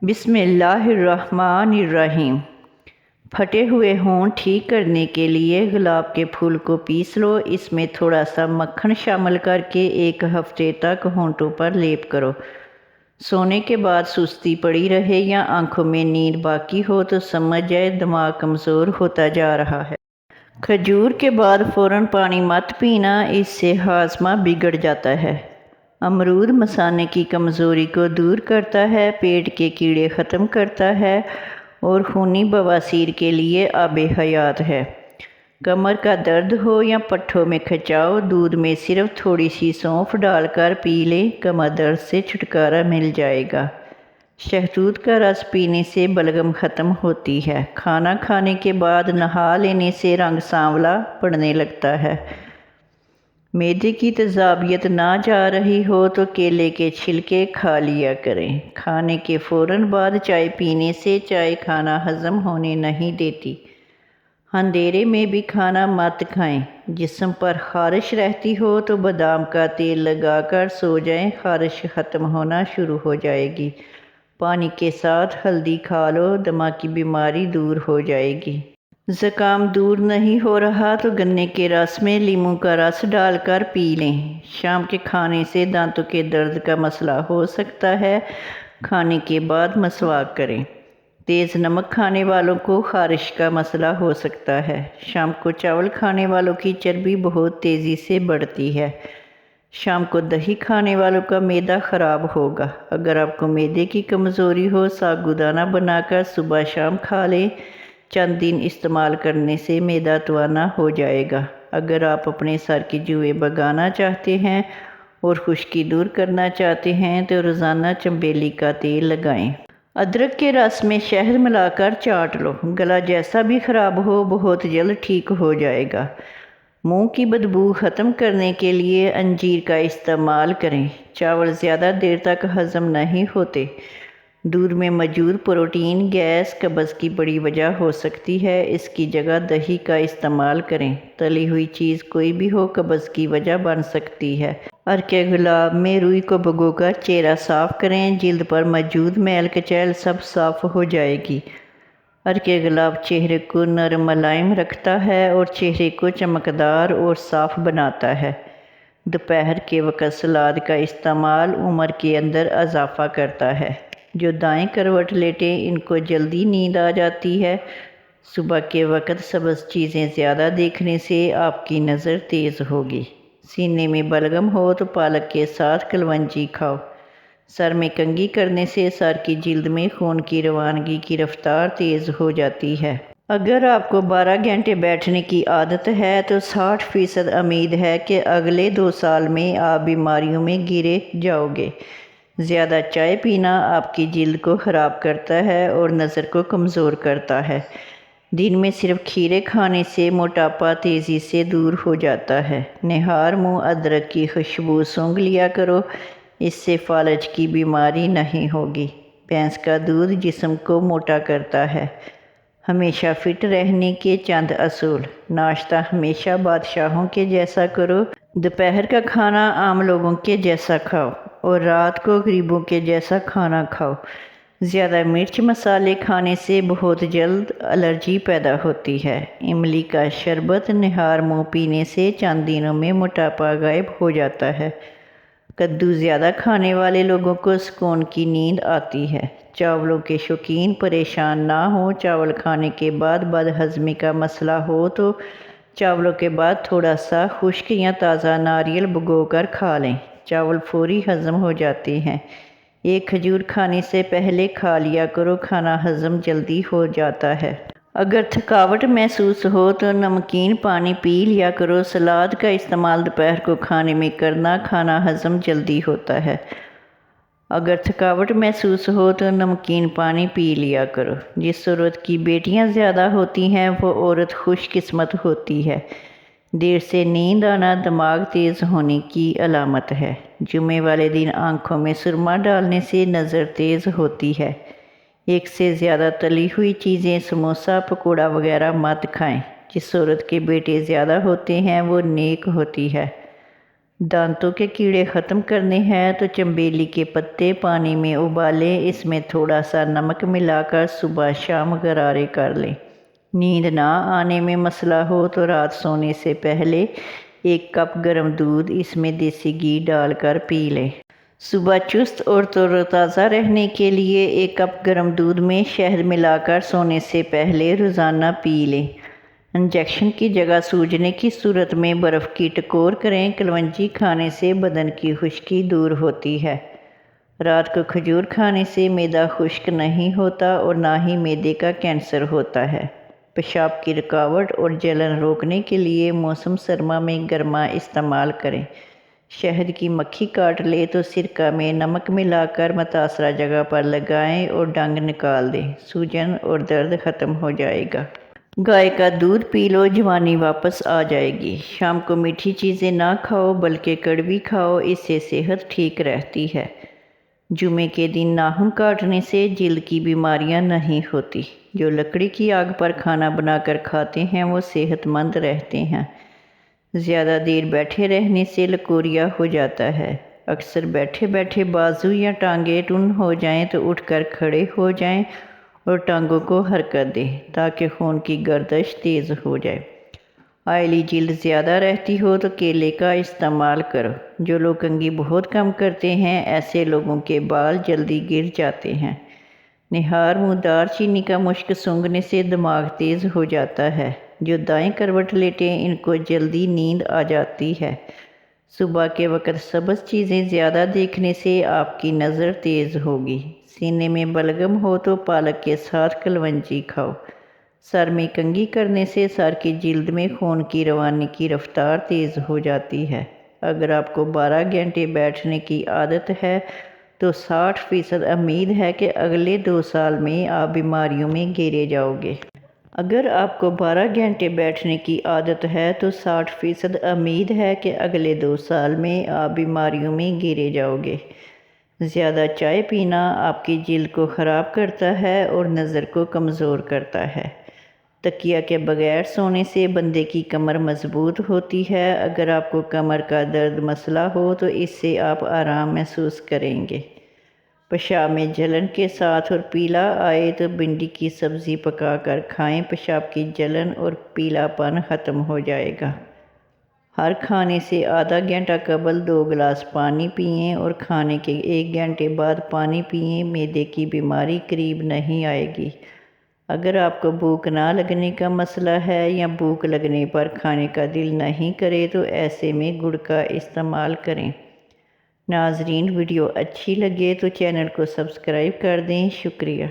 بسم اللہ الرحمن الرحیم۔ پھٹے ہوئے ہونٹ ٹھیک کرنے کے لیے گلاب کے پھول کو پیس لو۔ اس میں تھوڑا سا مکھن شامل کر کے 1 ہفتے تک ہونٹوں پر لیپ کرو۔ سونے کے بعد سستی پڑی رہے یا آنکھوں میں نیند باقی ہو تو سمجھ جائے دماغ کمزور ہوتا جا رہا ہے۔ کھجور کے بعد فوراً پانی مت پینا، اس سے ہاضمہ بگڑ جاتا ہے۔ امرود مثانے کی کمزوری کو دور کرتا ہے، پیٹ کے کیڑے ختم کرتا ہے اور خونی بواسیر کے لیے آب حیات ہے۔ کمر کا درد ہو یا پٹھوں میں کھچاؤ، دودھ میں صرف تھوڑی سی سونف ڈال کر پی لیں، کمر درد سے چھٹکارا مل جائے گا۔ شہتوت کا رس پینے سے بلغم ختم ہوتی ہے۔ کھانا کھانے کے بعد نہا لینے سے رنگ سانولا پڑنے لگتا ہے۔ معدے کی تیزابیت نہ جا رہی ہو تو کیلے کے چھلکے کھا لیا کریں۔ کھانے کے فوراً بعد چائے پینے سے چائے کھانا ہضم ہونے نہیں دیتی۔ اندھیرے میں بھی کھانا مت کھائیں۔ جسم پر خارش رہتی ہو تو بادام کا تیل لگا کر سو جائیں، خارش ختم ہونا شروع ہو جائے گی۔ پانی کے ساتھ ہلدی کھا لو، دمہ کی بیماری دور ہو جائے گی۔ زکام دور نہیں ہو رہا تو گنے کے رس میں لیموں کا رس ڈال کر پی لیں۔ شام کے کھانے سے دانتوں کے درد کا مسئلہ ہو سکتا ہے، کھانے کے بعد مسواک کریں۔ تیز نمک کھانے والوں کو خارش کا مسئلہ ہو سکتا ہے۔ شام کو چاول کھانے والوں کی چربی بہت تیزی سے بڑھتی ہے۔ شام کو دہی کھانے والوں کا معدہ خراب ہوگا۔ اگر آپ کو معدے کی کمزوری ہو، سابودانہ بنا کر صبح شام کھا لیں، چند دن استعمال کرنے سے معدہ توانا ہو جائے گا۔ اگر آپ اپنے سر کی جوئیں بھگانا چاہتے ہیں اور خشکی دور کرنا چاہتے ہیں تو روزانہ چنبیلی کا تیل لگائیں۔ ادرک کے رس میں شہد ملا کر چاٹ لو، گلا جیسا بھی خراب ہو بہت جلد ٹھیک ہو جائے گا۔ منہ کی بدبو ختم کرنے کے لیے انجیر کا استعمال کریں۔ چاول زیادہ دیر تک ہضم نہیں ہوتے۔ دودھ میں موجود پروٹین گیس قبض کی بڑی وجہ ہو سکتی ہے، اس کی جگہ دہی کا استعمال کریں۔ تلی ہوئی چیز کوئی بھی ہو قبض کی وجہ بن سکتی ہے۔ عرق گلاب میں روئی کو بھگو کر چہرہ صاف کریں، جلد پر موجود میل کچیل سب صاف ہو جائے گی۔ عرق گلاب چہرے کو نرم ملائم رکھتا ہے اور چہرے کو چمکدار اور صاف بناتا ہے۔ دوپہر کے وقت سلاد کا استعمال عمر کے اندر اضافہ کرتا ہے۔ جو دائیں کروٹ لیٹیں ان کو جلدی نیند آ جاتی ہے۔ صبح کے وقت سبز چیزیں زیادہ دیکھنے سے آپ کی نظر تیز ہوگی۔ سینے میں بلغم ہو تو پالک کے ساتھ کلونجی کھاؤ۔ سر میں کنگھی کرنے سے سر کی جلد میں خون کی روانگی کی رفتار تیز ہو جاتی ہے۔ اگر آپ کو 12 گھنٹے بیٹھنے کی عادت ہے تو 60% امید ہے کہ اگلے 2 سال میں آپ بیماریوں میں گرے جاؤ گے۔ زیادہ چائے پینا آپ کی جلد کو خراب کرتا ہے اور نظر کو کمزور کرتا ہے۔ دن میں صرف کھیرے کھانے سے موٹاپا تیزی سے دور ہو جاتا ہے۔ نہار منہ ادرک کی خوشبو سونگھ لیا کرو، اس سے فالج کی بیماری نہیں ہوگی۔ بھینس کا دودھ جسم کو موٹا کرتا ہے۔ ہمیشہ فٹ رہنے کے چند اصول۔ ناشتہ ہمیشہ بادشاہوں کے جیسا کرو، دوپہر کا کھانا عام لوگوں کے جیسا کھاؤ اور رات کو غریبوں کے جیسا کھانا کھاؤ۔ زیادہ مرچ مسالے کھانے سے بہت جلد الرجی پیدا ہوتی ہے۔ املی کا شربت نہار منہ پینے سے چند دنوں میں موٹاپا غائب ہو جاتا ہے۔ کدو زیادہ کھانے والے لوگوں کو سکون کی نیند آتی ہے۔ چاولوں کے شوقین پریشان نہ ہوں۔ چاول کھانے کے بعد بد ہضمی کا مسئلہ ہو تو چاولوں کے بعد تھوڑا سا خشک یا تازہ ناریل بھگو کر کھا لیں، چاول فوری ہضم ہو جاتے ہیں۔ ایک کھجور کھانے سے پہلے کھا لیا کرو، کھانا ہضم جلدی ہو جاتا ہے۔ اگر تھکاوٹ محسوس ہو تو نمکین پانی پی لیا کرو۔ سلاد کا استعمال دوپہر کو کھانے میں کرنا، کھانا ہضم جلدی ہوتا ہے۔ اگر تھکاوٹ محسوس ہو تو نمکین پانی پی لیا کرو۔ جس عورت کی بیٹیاں زیادہ ہوتی ہیں وہ عورت خوش قسمت ہوتی ہے۔ دیر سے نیند آنا دماغ تیز ہونے کی علامت ہے۔ جمعے والے دن آنکھوں میں سرما ڈالنے سے نظر تیز ہوتی ہے۔ ایک سے زیادہ تلی ہوئی چیزیں، سموسہ، پکوڑا وغیرہ مت کھائیں۔ جس عورت کے بیٹے زیادہ ہوتے ہیں وہ نیک ہوتی ہے۔ دانتوں کے کیڑے ختم کرنے ہیں تو چنبیلی کے پتے پانی میں ابالیں، اس میں تھوڑا سا نمک ملا کر صبح شام غرارے کر لیں۔ نیند نہ آنے میں مسئلہ ہو تو رات سونے سے پہلے 1 کپ گرم دودھ، اس میں دیسی گھی ڈال کر پی لیں۔ صبح چست اور تر و تازہ رہنے کے لیے 1 کپ گرم دودھ میں شہد ملا کر سونے سے پہلے روزانہ پی لیں۔ انجیکشن کی جگہ سوجنے کی صورت میں برف کی ٹکور کریں۔ کلونجی کھانے سے بدن کی خشکی دور ہوتی ہے۔ رات کو کھجور کھانے سے معدہ خشک نہیں ہوتا اور نہ ہی معدے کا کینسر ہوتا ہے۔ پیشاب کی رکاوٹ اور جلن روکنے کے لیے موسم سرما میں گرما استعمال کریں۔ شہد کی مکھی کاٹ لے تو سرکہ میں نمک ملا کر متاثرہ جگہ پر لگائیں اور ڈنگ نکال دیں، سوجن اور درد ختم ہو جائے گا۔ گائے کا دودھ پی لو، جوانی واپس آ جائے گی۔ شام کو میٹھی چیزیں نہ کھاؤ بلکہ کڑوی کھاؤ، اس سے صحت ٹھیک رہتی ہے۔ جمعے کے دن ناخن کاٹنے سے جلد کی بیماریاں نہیں ہوتی۔ جو لکڑی کی آگ پر کھانا بنا کر کھاتے ہیں وہ صحت مند رہتے ہیں۔ زیادہ دیر بیٹھے رہنے سے لکوریا ہو جاتا ہے۔ اکثر بیٹھے بیٹھے بازو یا ٹانگیں ٹن ہو جائیں تو اٹھ کر کھڑے ہو جائیں اور ٹانگوں کو حرکت دیں تاکہ خون کی گردش تیز ہو جائے۔ آئلی جلد زیادہ رہتی ہو تو کیلے کا استعمال کرو۔ جو لوگ کنگھی بہت کم کرتے ہیں ایسے لوگوں کے بال جلدی گر جاتے ہیں۔ نہار منہ دار چینی کا مشک سونگھنے سے دماغ تیز ہو جاتا ہے۔ جو دائیں کروٹ لیٹیں ان کو جلدی نیند آ جاتی ہے۔ صبح کے وقت سبز چیزیں زیادہ دیکھنے سے آپ کی نظر تیز ہوگی۔ سینے میں بلغم ہو تو پالک کے ساتھ کلونجی کھاؤ۔ سر میں کنگھی کرنے سے سر کی جلد میں خون کی روانی کی رفتار تیز ہو جاتی ہے۔ اگر آپ کو 12 گھنٹے بیٹھنے کی عادت ہے تو 60% امید ہے کہ اگلے 2 سال میں آپ بیماریوں میں گھیرے جاؤ گے۔ اگر آپ کو 12 گھنٹے بیٹھنے کی عادت ہے تو 60% امید ہے کہ اگلے 2 سال میں آپ بیماریوں میں گھیرے جاؤ گے۔ زیادہ چائے پینا آپ کی جلد کو خراب کرتا ہے اور نظر کو کمزور کرتا ہے۔ تکیہ کے بغیر سونے سے بندے کی کمر مضبوط ہوتی ہے۔ اگر آپ کو کمر کا درد مسئلہ ہو تو اس سے آپ آرام محسوس کریں گے۔ پیشاب میں جلن کے ساتھ اور پیلا آئے تو بھنڈی کی سبزی پکا کر کھائیں، پیشاب کی جلن اور پیلا پن ختم ہو جائے گا۔ ہر کھانے سے آدھا گھنٹہ قبل 2 گلاس پانی پئیں اور کھانے کے 1 گھنٹے بعد پانی پئیں، معدے کی بیماری قریب نہیں آئے گی۔ اگر آپ کو بھوک نہ لگنے کا مسئلہ ہے یا بھوک لگنے پر کھانے کا دل نہیں کرے تو ایسے میں گڑ کا استعمال کریں۔ ناظرین، ویڈیو اچھی لگے تو چینل کو سبسکرائب کر دیں۔ شکریہ۔